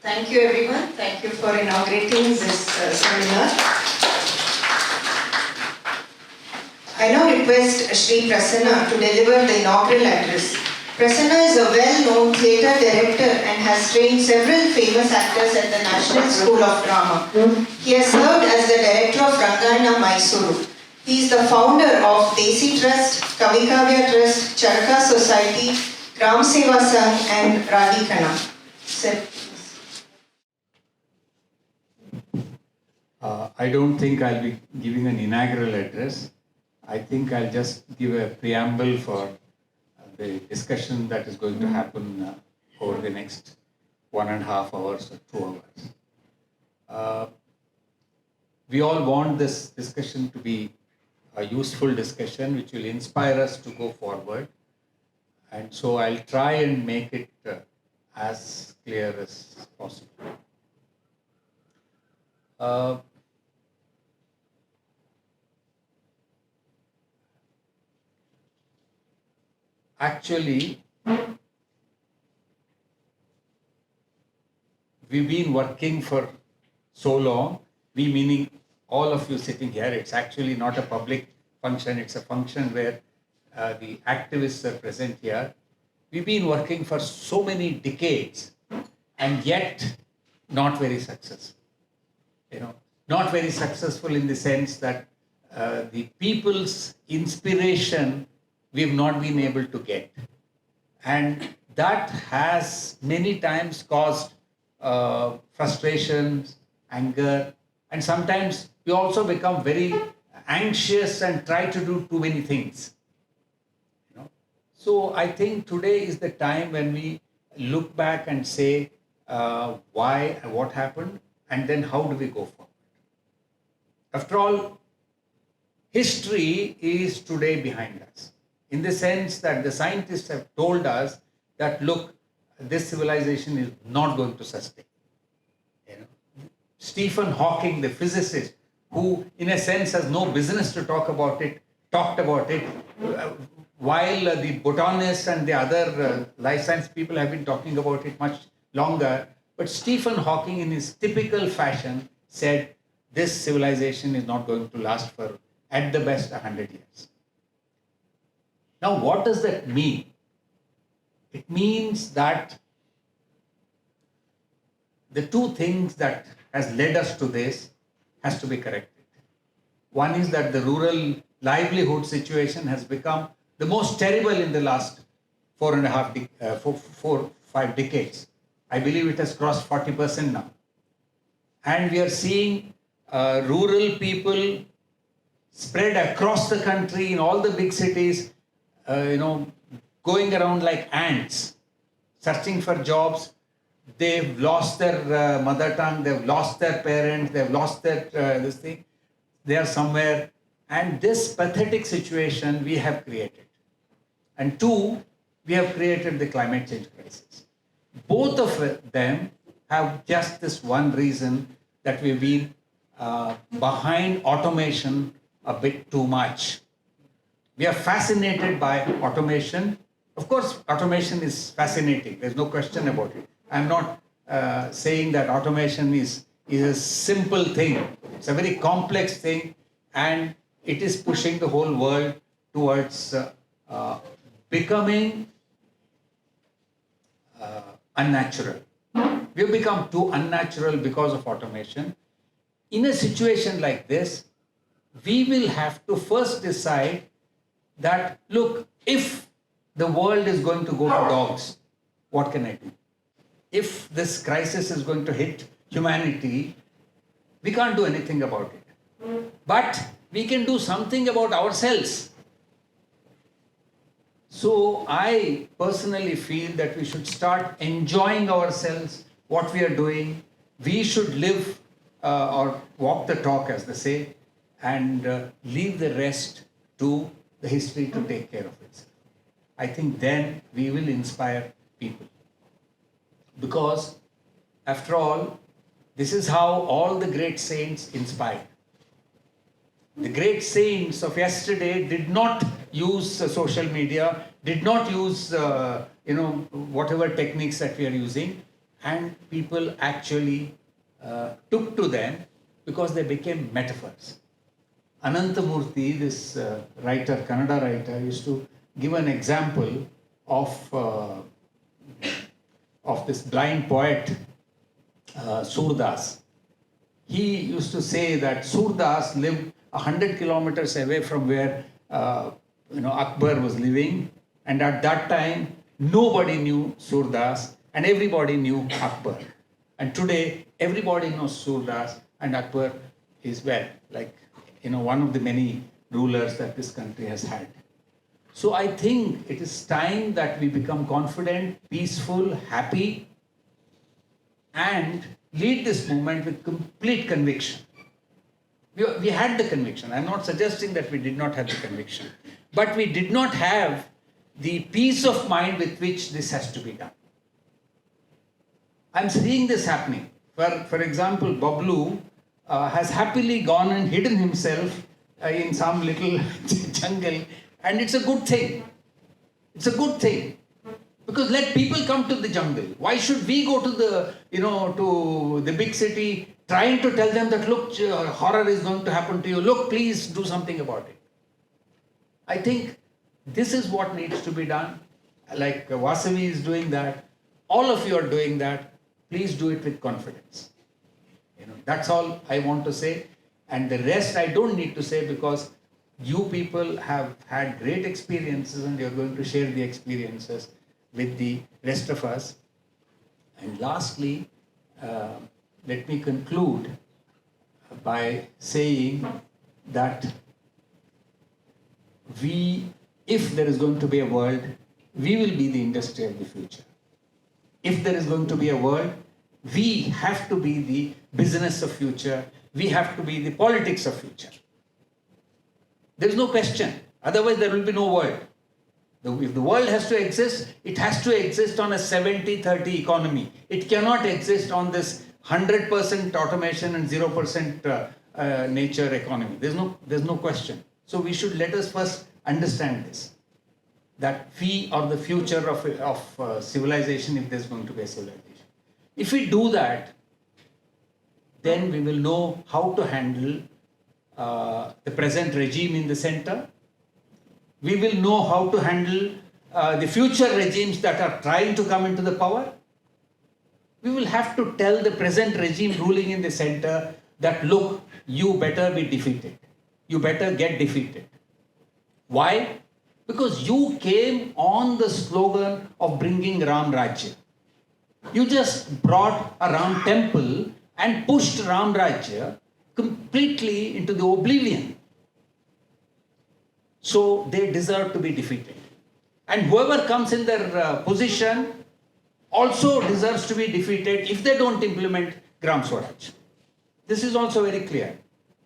Thank you everyone. Thank you for inaugurating this seminar. I now request Shri Prasanna to deliver the inaugural address. Prasanna is a well-known theatre director and has trained several famous actors at the National School of Drama. He has served as the director of Rangayana Mysuru. He is the founder of Desi Trust, Kavikavya Trust, Charaka Society, Gram Seva Sangh and Ragi Kana. Sir. I don't think I'll be giving an inaugural address. I think I'll just give a preamble for the discussion that is going to happen over the next 1.5 hours or 2 hours. We all want this discussion to be a useful discussion which will inspire us to go forward. And so I'll try and make it as clear as possible. Actually, we've been working for so long, we meaning all of you sitting here. It's actually not a public function, it's a function where the activists are present here. We've been working for so many decades and yet not very successful. Not very successful in the sense that the people's inspiration we've not been able to get. And that has many times caused frustrations, anger, and sometimes we also become very anxious and try to do too many things. So I think today is the time when we look back and say why, what happened, and then how do we go forward. After all, history is today behind us, in the sense that the scientists have told us that, look, this civilization is not going to sustain. Stephen Hawking, the physicist, who in a sense has no business to talk about it, talked about it, while the botanists and the other life science people have been talking about it much longer. But Stephen Hawking, in his typical fashion, said this civilization is not going to last for, at the best, 100 years. Now, what does that mean? It means that the two things that has led us to this has to be corrected. One is that the rural livelihood situation has become the most terrible in the last 5 decades. I believe it has crossed 40% now. And we are seeing rural people spread across the country in all the big cities, going around like ants, searching for jobs. They've lost their mother tongue, they've lost their parents, they've lost their this thing. They are somewhere. And this pathetic situation we have created. And two, we have created the climate change crisis. Both of them have just this one reason, that we've been behind automation a bit too much. We are fascinated by automation. Of course, automation is fascinating. There's no question about it. I'm not saying that automation is a simple thing. It's a very complex thing, and it is pushing the whole world towards becoming unnatural. We've become too unnatural because of automation. In a situation like this, we will have to first decide that, look, if the world is going to go to dogs, what can I do? If this crisis is going to hit humanity, we can't do anything about it. But we can do something about ourselves. So I personally feel that we should start enjoying ourselves, what we are doing. We should live or walk the talk, as they say, and leave the rest to the history to take care of itself. I think then we will inspire people. Because, after all, this is how all the great saints inspired. The great saints of yesterday did not use social media, did not use whatever techniques that we are using, and people actually took to them because they became metaphors. Ananthoo, this writer, Kannada writer, used to give an example of this blind poet, Surdas. He used to say that Surdas lived 100 kilometers away from where Akbar was living, and at that time nobody knew Surdas and everybody knew Akbar. And today everybody knows Surdas, and Akbar is one of the many rulers that this country has had. So I think it is time that we become confident, peaceful, happy, and lead this movement with complete conviction. We had the conviction. I'm not suggesting that we did not have the conviction, but we did not have the peace of mind with which this has to be done. I'm seeing this happening. For example, Bablu has happily gone and hidden himself in some little jungle, and it's a good thing. It's a good thing. Because let people come to the jungle. Why should we go to the big city trying to tell them that, look, horror is going to happen to you. Look, please do something about it. I think this is what needs to be done. Like Vasavi is doing that. All of you are doing that. Please do it with confidence. That's all I want to say. And the rest I don't need to say, because you people have had great experiences and you're going to share the experiences with the rest of us. And lastly, let me conclude by saying that if there is going to be a world, we will be the industry of the future. If there is going to be a world, we have to be the business of future. We have to be the politics of future. There is no question. Otherwise, there will be no world. If the world has to exist, it has to exist on a 70-30 economy. It cannot exist on this 100% automation and 0% nature economy. There's no question. So we should let us first understand this, that we are the future of civilization, if there's going to be a civilization. If we do that, then we will know how to handle the present regime in the center. We will know how to handle the future regimes that are trying to come into the power. We will have to tell the present regime ruling in the center that, look, you better be defeated. You better get defeated. Why? Because you came on the slogan of bringing Ram Rajya. You just brought a Ram temple and pushed Ram Rajya completely into the oblivion. So they deserve to be defeated. And whoever comes in their position also deserves to be defeated if they don't implement Gram Swaraj. This is also very clear.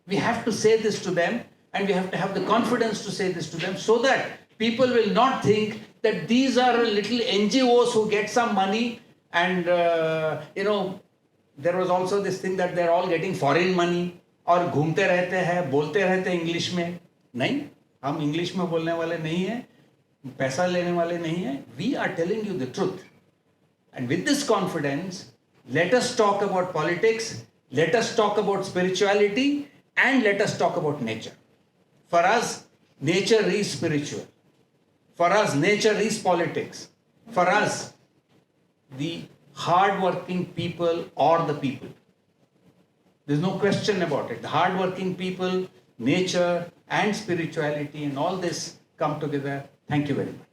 We have to say this to them, and we have to have the confidence to say this to them, so that people will not think that these are little NGOs who get some money and, there was also this thing that they're all getting foreign money और घूमते रहते हैं, बोलते रहते हैं English में. नहीं, हम इंग्लिश में बोलने वाले नहीं हैं, पैसा लेने वाले नहीं हैं. We are telling you the truth. And with this confidence, let us talk about politics, let us talk about spirituality, and let us talk about nature. For us, nature is spiritual. For us, nature is politics. For us, the hard-working people are the people. There's no question about it. The hard-working people, nature, and spirituality, and all this come together. Thank you very much.